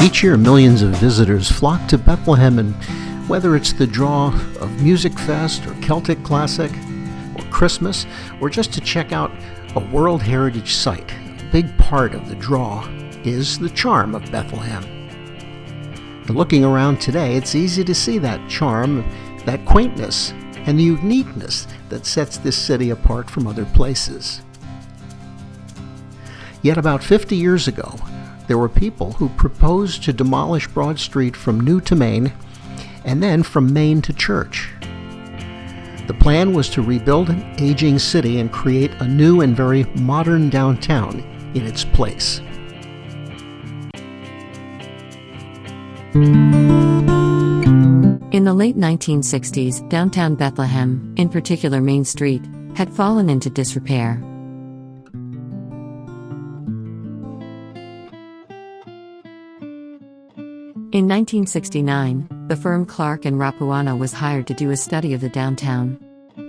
Each year, millions of visitors flock to Bethlehem, and whether it's the draw of Music Fest or Celtic Classic or Christmas, or just to check out a World Heritage Site, a big part of the draw is the charm of Bethlehem. And looking around today, it's easy to see that charm, that quaintness, and the uniqueness that sets this city apart from other places. Yet about 50 years ago, there were people who proposed to demolish Broad Street from New to Main, and then from Main to Church. The plan was to rebuild an aging city and create a new and very modern downtown in its place. In the late 1960s, downtown Bethlehem, in particular Main Street, had fallen into disrepair. In 1969, the firm Clark and Rapuana was hired to do a study of the downtown.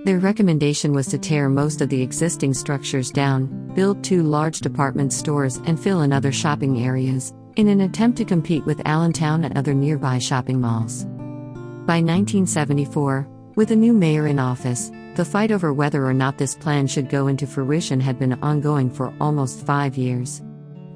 Their recommendation was to tear most of the existing structures down, build 2 large department stores, and fill in other shopping areas, in an attempt to compete with Allentown and other nearby shopping malls. By 1974, with a new mayor in office, the fight over whether or not this plan should go into fruition had been ongoing for almost 5 years.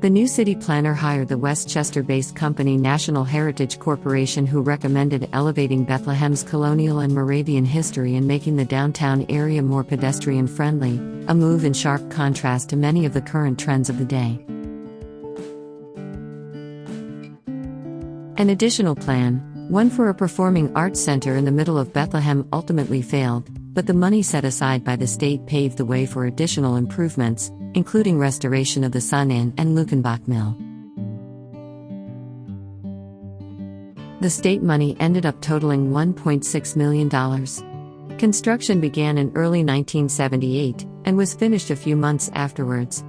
The new city planner hired the Westchester-based company National Heritage Corporation, who recommended elevating Bethlehem's colonial and Moravian history and making the downtown area more pedestrian-friendly, a move in sharp contrast to many of the current trends of the day. An additional plan, one for a performing arts center in the middle of Bethlehem, ultimately failed, but the money set aside by the state paved the way for additional improvements, including restoration of the Sun Inn and Luckenbach Mill. The state money ended up totaling $1.6 million. Construction began in early 1978 and was finished a few months afterwards.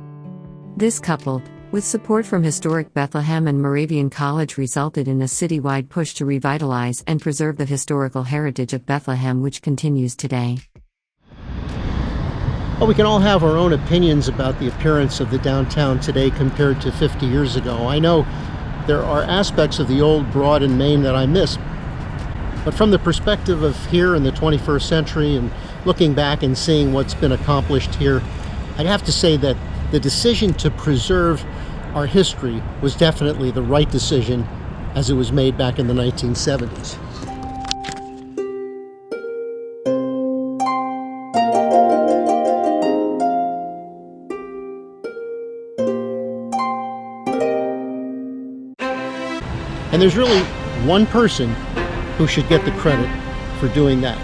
This, coupled with support from historic Bethlehem and Moravian College, resulted in a citywide push to revitalize and preserve the historical heritage of Bethlehem, which continues today. Well, we can all have our own opinions about the appearance of the downtown today compared to 50 years ago. I know there are aspects of the old Broad and Main that I miss, but from the perspective of here in the 21st century and looking back and seeing what's been accomplished here, I'd have to say that the decision to preserve our history was definitely the right decision as it was made back in the 1970s. And there's really one person who should get the credit for doing that.